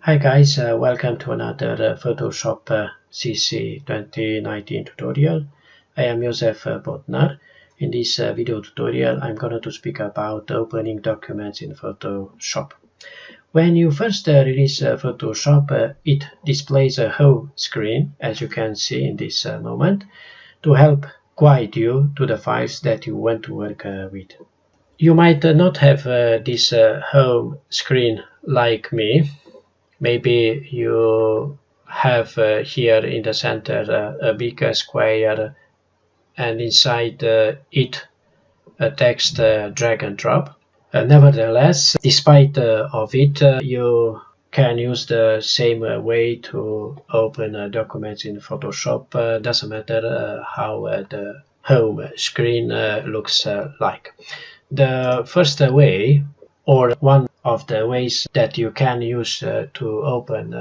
Hi guys, welcome to another Photoshop CC 2019 tutorial. I am Josef Bodnar. In this video tutorial I'm going to speak about opening documents in Photoshop. When you first release Photoshop, it displays a home screen, as you can see in this moment, to help guide you to the files that you want to work with. You might not have this home screen like me. Maybe you have here in the center a big square and inside it a text drag and drop. Nevertheless, despite of it, you can use the same way to open documents in Photoshop. Doesn't matter how the home screen looks like. The first way, or one of the ways that you can use to open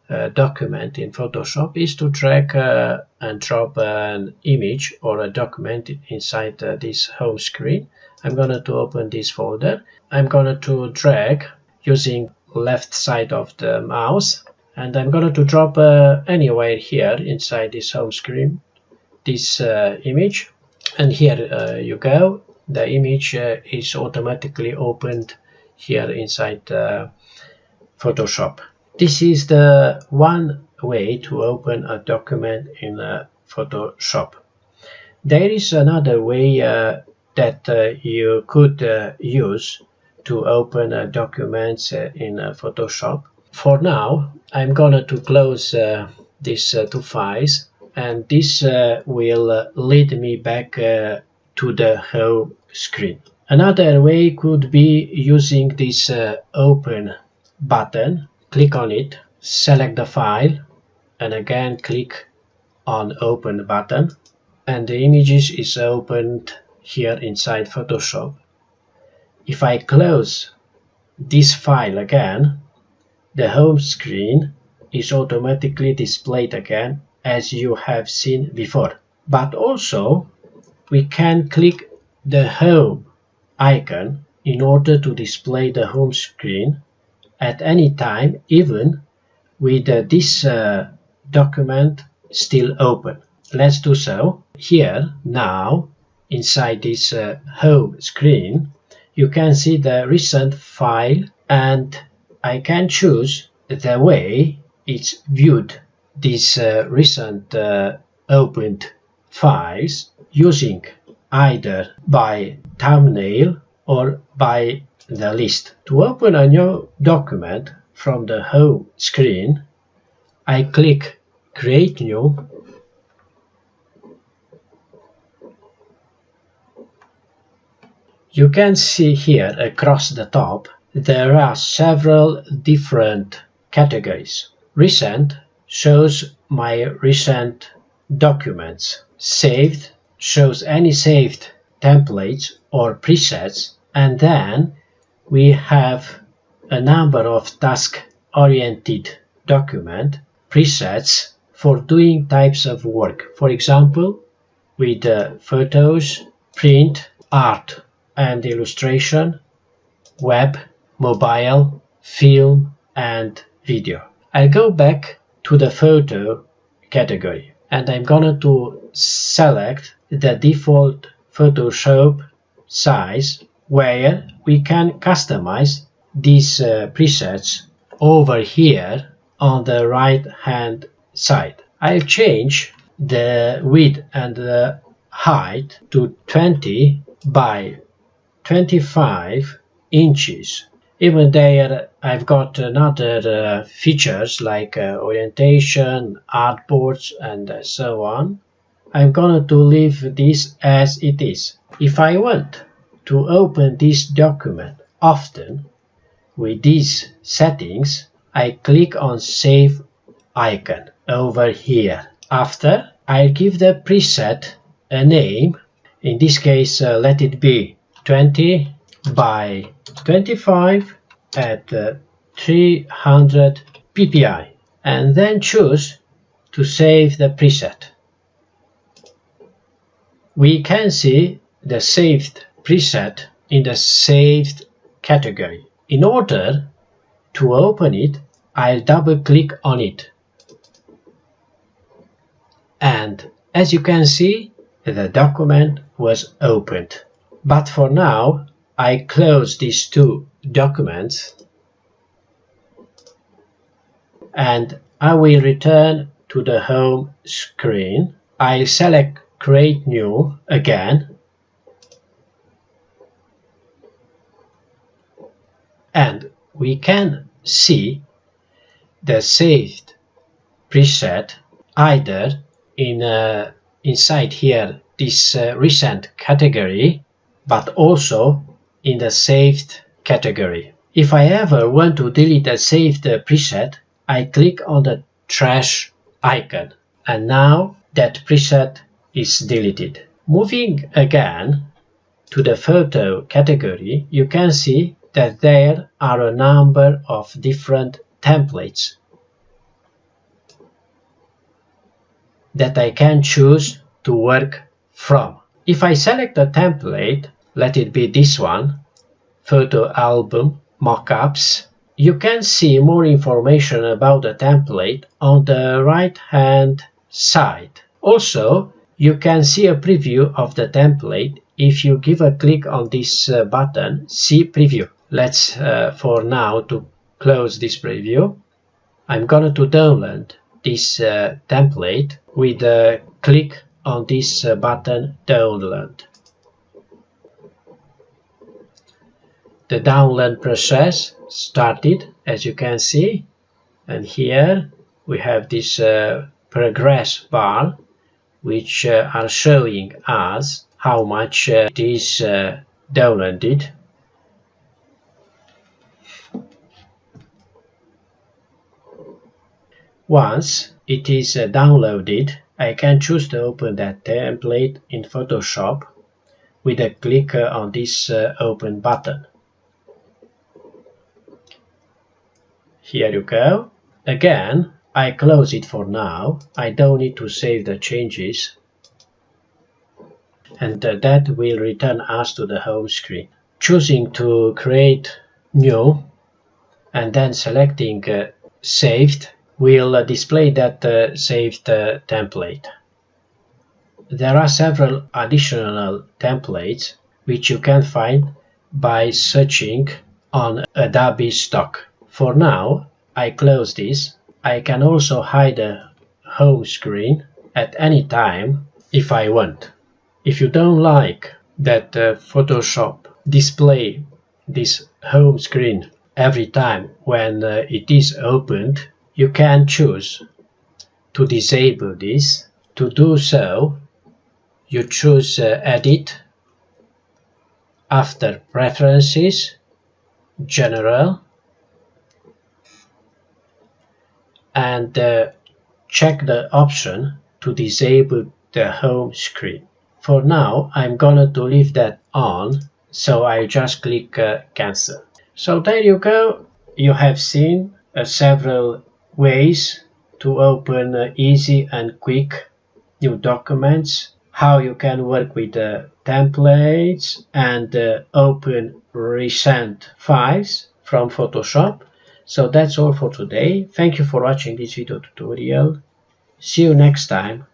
a document in Photoshop, is to drag and drop an image or a document inside this home screen. I'm going to open this folder. I'm going to drag using left side of the mouse, and I'm going to drop anywhere here inside this home screen this image, and here you go. The image is automatically opened here inside Photoshop. This is the one way to open a document in Photoshop. There is another way that you could use to open documents in Photoshop. For now, I'm going to close these two files, and this will lead me back to the home screen. Another way could be using this open button. Click on it, select the file, and again click on open button, and the image is opened here inside Photoshop. If I close this file again, the home screen is automatically displayed again as you have seen before. But also we can click the home icon in order to display the home screen at any time, even with this document still open. Let's do so. Here now, inside this home screen, you can see the recent file, and I can choose the way it's viewed these recent opened files, using either by thumbnail or by the list. To open a new document from the home screen, I click Create New, you can see here across the top there are several different categories. Recent shows my recent documents. Saved shows any saved templates or presets, and then we have a number of task-oriented document presets for doing types of work. For example, with photos, print, art and illustration, web, mobile, film and video. I'll go back to the photo category, and I'm going to select the default Photoshop size, where we can customize these presets over here on the right hand side. I'll change the width and the height to 20 by 25 inches. Even there I've got another features like orientation, artboards and so on. I'm going to leave this as it is. If I want to open this document often with these settings, I click on Save icon over here. After, I'll give the preset a name. In this case, let it be 20 by 25 at 300 ppi, and then choose to save the preset. We can see the saved preset in the saved category. In order to open it, I'll double click on it. And as you can see, the document was opened. But for now, I close these two documents and I will return to the home screen. I'll select Create New again. And we can see the saved preset either inside here this recent category, but also in the saved category. If I ever want to delete a saved preset, I click on the trash icon, and now that preset is deleted. Moving again to the photo category, you can see that there are a number of different templates that I can choose to work from. If I select a template, let it be this one, photo album mockups, you can see more information about the template on the right hand side. Also, you can see a preview of the template if you give a click on this button, See Preview. Let's for now to close this preview. I'm going to download this template with a click on this button Download. The download process started, as you can see, and here we have this progress bar which are showing us how much it is downloaded. Once it is downloaded, I can choose to open that template in Photoshop with a click on this Open button. Here you go. Again, I close it for now. I don't need to save the changes. And that will return us to the home screen. Choosing to create new and then selecting saved will display that saved template. There are several additional templates which you can find by searching on Adobe Stock. For now, I close this. I can also hide the home screen at any time if I want. If you don't like that Photoshop display this home screen every time when it is opened, you can choose to disable this. To do so, you choose Edit, after Preferences, General, and check the option to disable the home screen. For now, I'm going to leave that on, so I just click Cancel. So there you go. You have seen several ways to open easy and quick new documents, how you can work with the templates and open recent files from Photoshop. So that's all for today. Thank you for watching this video tutorial. See you next time.